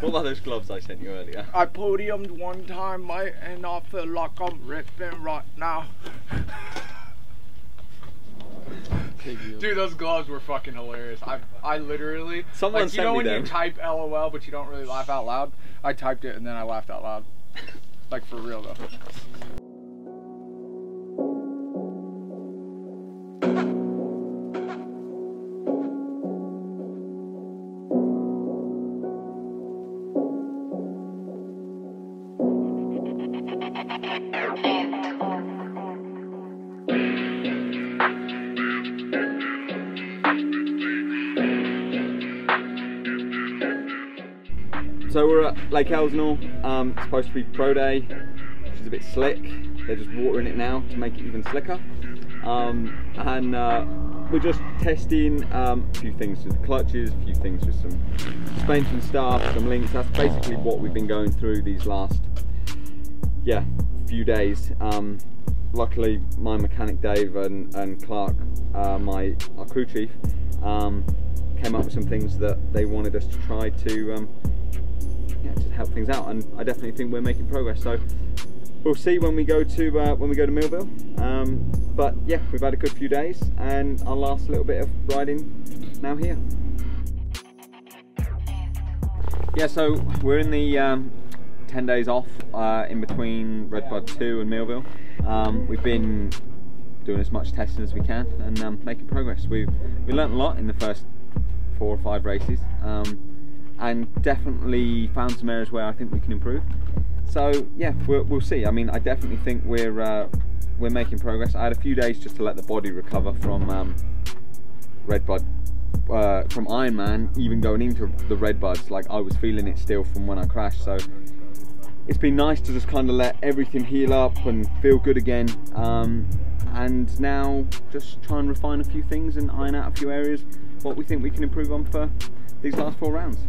What about those gloves I sent you earlier? I podiumed one time, mate, and I feel like I'm ripping right now. Dude, those gloves were fucking hilarious. I literally, someone like, you know when you type LOL but you don't really laugh out loud? I typed it and then I laughed out loud. Like, for real though. So we're at Lake Elsinore. It's supposed to be pro day, which is a bit slick. They're just watering it now to make it even slicker. We're just testing a few things with the clutches, a few things with some suspension stuff, some links. That's basically what we've been going through these last, few days. Luckily, my mechanic Dave and Clark, our crew chief, came up with some things that they wanted us to try to help things out, and I definitely think we're making progress. So we'll see when we go to Millville. But yeah, we've had a good few days, and our last little bit of riding now here. Yeah, so we're in the 10 days off in between Redbud 2 and Millville. We've been doing as much testing as we can and making progress. We learnt a lot in the first 4 or 5 races. And definitely found some areas where I think we can improve. So yeah, we'll see. I mean, I definitely think we're making progress. I had a few days just to let the body recover from Redbud, from Ironman, even going into the Redbuds. Like, I was feeling it still from when I crashed. So it's been nice to just kind of let everything heal up and feel good again. And now just try and refine a few things and iron out a few areas what we think we can improve on for these last 4 rounds.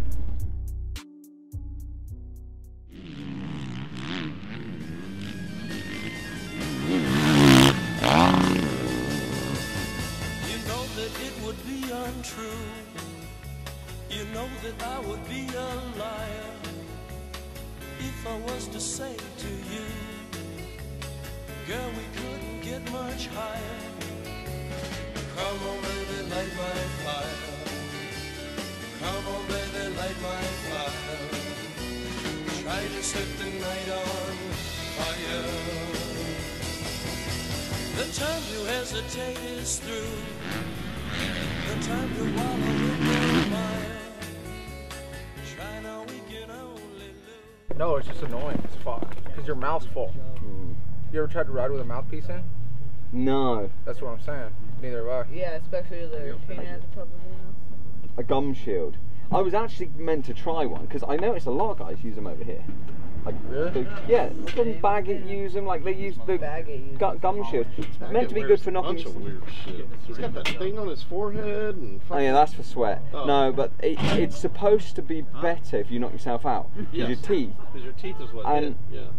Untrue. You know that I would be a liar if I was to say to you, girl, we couldn't get much higher. Come on, baby, light my fire. Come on, baby, light my fire. Try to set the night on fire. The time to hesitate is through. The time to wallow in the mire. Try now, we can only lose. No, it's just annoying as fuck. Because your mouth's full. You ever tried to ride with a mouthpiece in? No. That's what I'm saying. Neither have I. Yeah, especially the pain at the top of the mouth. A gum shield. I was actually meant to try one because I noticed a lot of guys use them over here. Like, really? Some Baggett use them, like they use the gum shield. It's meant to be good for knocking. Bunch of weird shit. He's got that thing on his forehead and. Oh yeah, that's for sweat. Oh. No, but it's supposed to be better if you knock yourself out. Yes. Your teeth. Because your teeth is what hit.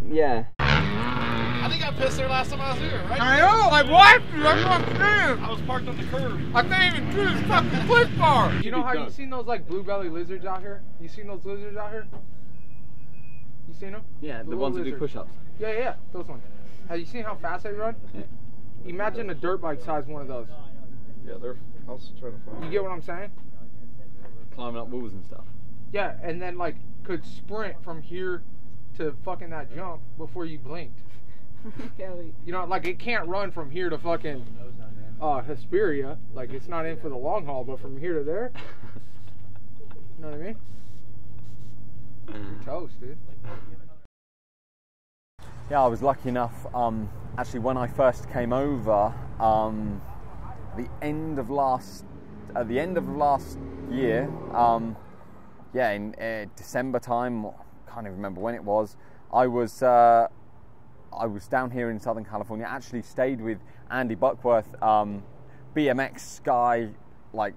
Yeah. I think I pissed there last time I was here, right? I know, I wiped you, that's what I'm saying. I was parked on the curb. I can't even do this fucking clip bar. You know how you seen those like blue belly lizards out here? You seen those lizards out here? You seen them? Yeah, the ones that do push-ups. Yeah, those ones. Have you seen how fast they run? Yeah. Imagine a dirt bike size one of those. Yeah, I was trying to find. You get what I'm saying? Climbing up walls and stuff. Yeah, and then like could sprint from here to fucking that jump before you blinked. You know, like it can't run from here to fucking Hesperia. Like it's not in for the long haul, but from here to there. You know what I mean? You're toast, dude. Yeah, I was lucky enough. Actually, when I first came over, at the end of last year, in December time, can't even remember when it was. I was down here in Southern California. Actually, stayed with Andy Buckworth, BMX guy, like,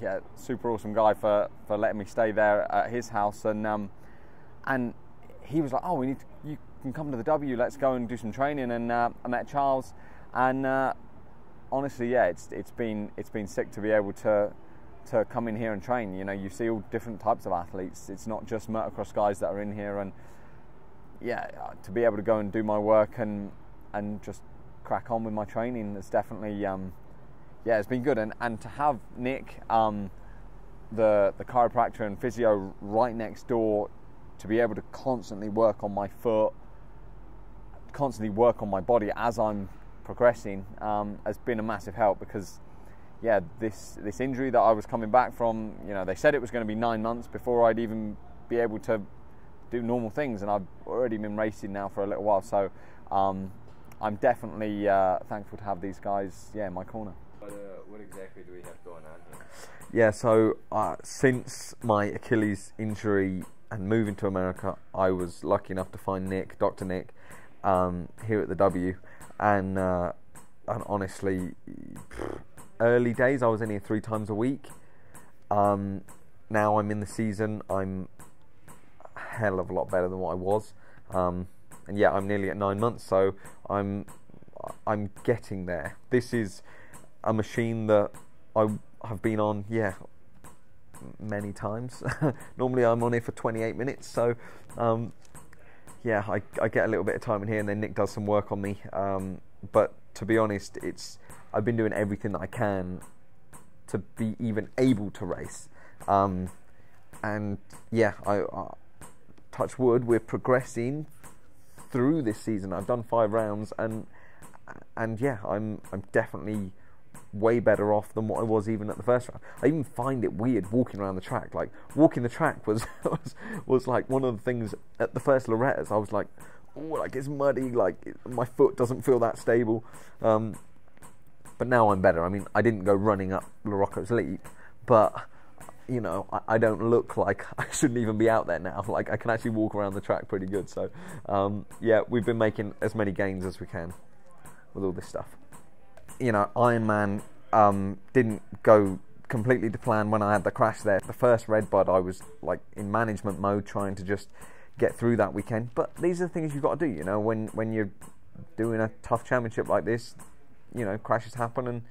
yeah, super awesome guy for letting me stay there at his house, and he was like, oh, you can come to the W, let's go and do some training. And I met Charles, and honestly, yeah, it's been sick to be able to to come in here and train. You know, you see all different types of athletes. It's not just motocross guys that are in here, and yeah, to be able to go and do my work and just crack on with my training, it's definitely yeah, it's been good. And to have Nick, the chiropractor and physio, right next door, to be able to constantly work on my foot, constantly work on my body as I'm progressing, has been a massive help, because yeah, this injury that I was coming back from, you know, they said it was going to be 9 months before I'd even be able to do normal things, and I've already been racing now for a little while, so I'm definitely thankful to have these guys, yeah, in my corner. What exactly do we have going on here? Yeah, so since my Achilles injury and moving to America, I was lucky enough to find Nick, Dr. Nick, here at the W, and honestly, early days I was in here 3 times a week. Now I'm in the season, I'm a hell of a lot better than what I was, and yeah, I'm nearly at 9 months, so I'm getting there. This is a machine that I have been on, yeah, many times. Normally I'm on here for 28 minutes, so yeah, I get a little bit of time in here, and then Nick does some work on me, but to be honest, I've been doing everything that I can to be even able to race, and yeah, I touch wood, we're progressing through this season. I've done 5 rounds, and yeah, I'm definitely way better off than what I was even at the first round. I even find it weird walking around the track. Like, walking the track was like one of the things at the first Loretta's. I was like, oh, like it's muddy, like my foot doesn't feel that stable. But now I'm better. I mean, I didn't go running up La Rocco's Leap, but you know, I don't look like I shouldn't even be out there now. Like, I can actually walk around the track pretty good. So yeah, we've been making as many gains as we can with all this stuff. You know, Ironman didn't go completely to plan when I had the crash there. The first Redbud, I was like in management mode, trying to just get through that weekend. But these are the things you've got to do, you know, when you're doing a tough championship like this. You know, crashes happen,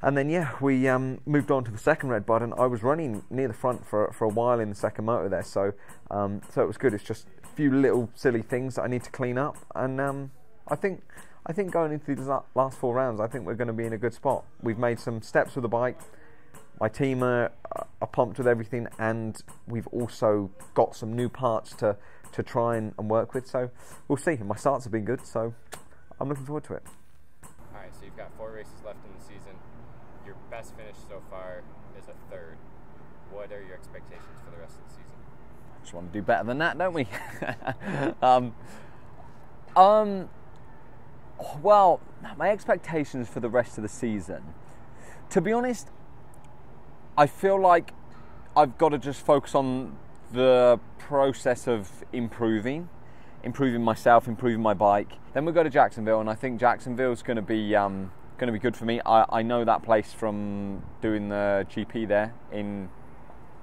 and then yeah, we moved on to the second Redbud, and I was running near the front for a while in the second motor there, so it was good. It's just a few little silly things that I need to clean up, and I think going into these last 4 rounds, I think we're going to be in a good spot. We've made some steps with the bike. My team are pumped with everything, and we've also got some new parts to try and work with. So we'll see. My starts have been good, so I'm looking forward to it. All right, so you've got 4 races left in the season. Your best finish so far is a 3rd. What are your expectations for the rest of the season? Just want to do better than that, don't we? Well, my expectations for the rest of the season, to be honest, I feel like I've got to just focus on the process of improving myself, improving my bike. Then we'll go to Jacksonville, and I think Jacksonville's going to be good for me. I know that place from doing the GP there in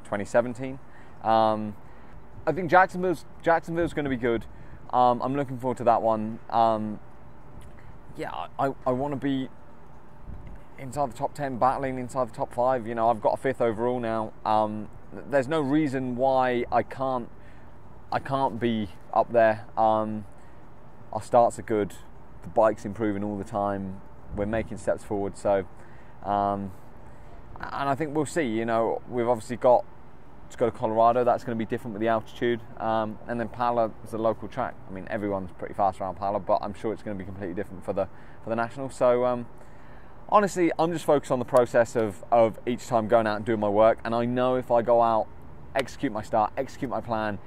2017. I think Jacksonville's going to be good. I'm looking forward to that one. Yeah, I want to be inside the top 10, battling inside the top 5. You know, I've got a 5th overall now. There's no reason why I can't be up there. Our starts are good. The bike's improving all the time. We're making steps forward. So, and I think we'll see. You know, we've obviously got to go to Colorado. That's going to be different with the altitude. And then Pala is a local track. I mean, everyone's pretty fast around Pala, but I'm sure it's going to be completely different for the national. So, honestly, I'm just focused on the process of each time going out and doing my work. And I know if I go out, execute my start, execute my plan,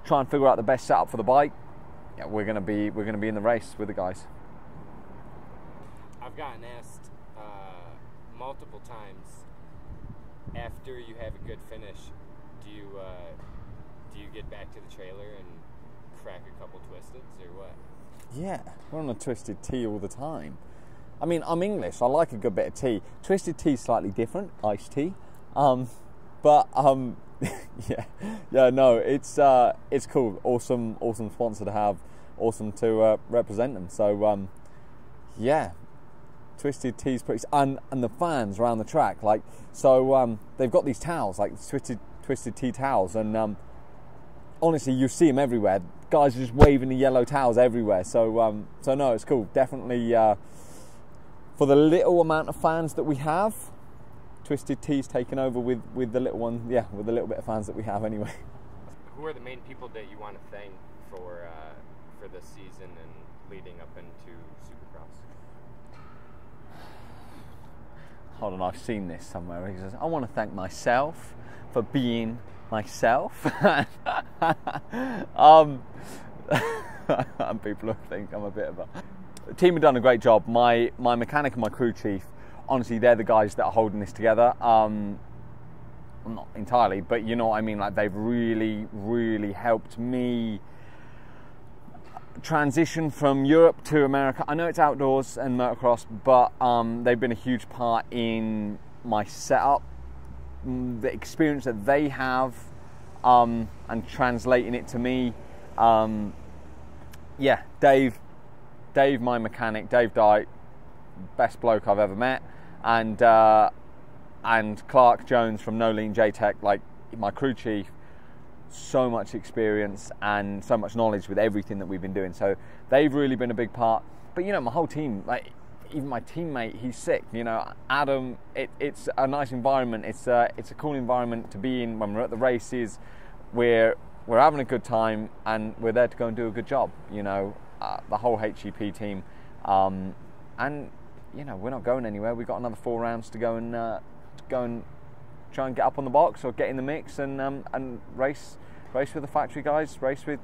try and figure out the best setup for the bike, yeah, we're gonna be in the race with the guys. I've gotten asked multiple times, after you have a good finish, do you get back to the trailer and crack a couple twisteds or what? Yeah, we're on a twisted tea all the time. I mean, I'm English. I like a good bit of tea. Twisted tea is slightly different, iced tea, but yeah, no, it's cool. Awesome sponsor to have. Awesome to represent them. So yeah, Twisted Tea's pretty, and the fans around the track, like, so they've got these towels, like Twisted Tea towels, and honestly, you see them everywhere. Guys are just waving the yellow towels everywhere. So no, it's cool. Definitely for the little amount of fans that we have, Twisted Tea's taken over with the little one. Yeah, with the little bit of fans that we have anyway. Who are the main people that you want to thank for this season and leading up into Supercross? Hold on, I've seen this somewhere. He says, I want to thank myself for being myself. And people think I'm a bit of a... The team have done a great job. My mechanic and my crew chief, honestly, they're the guys that are holding this together. Not entirely, but you know what I mean, like they've really helped me transition from Europe to America. I know it's outdoors and motocross, but they've been a huge part in my setup, the experience that they have, and translating it to me. Yeah, Dave, my mechanic, Dave Dyke, best bloke I've ever met, and Clark Jones from No Lean JTech, like my crew chief, so much experience and so much knowledge with everything that we've been doing. So they've really been a big part. But you know, my whole team, like even my teammate, he's sick. You know, Adam. It's a nice environment. It's a cool environment to be in when we're at the races. We're having a good time and we're there to go and do a good job. You know, the whole HEP team, and you know, we're not going anywhere. We've got another 4 rounds to go and try and get up on the box or get in the mix and race with the factory guys, race with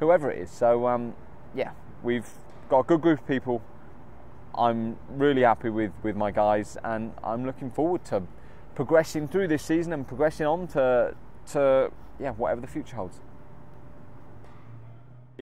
whoever it is. So yeah, we've got a good group of people. I'm really happy with my guys, and I'm looking forward to progressing through this season and progressing on to yeah, whatever the future holds.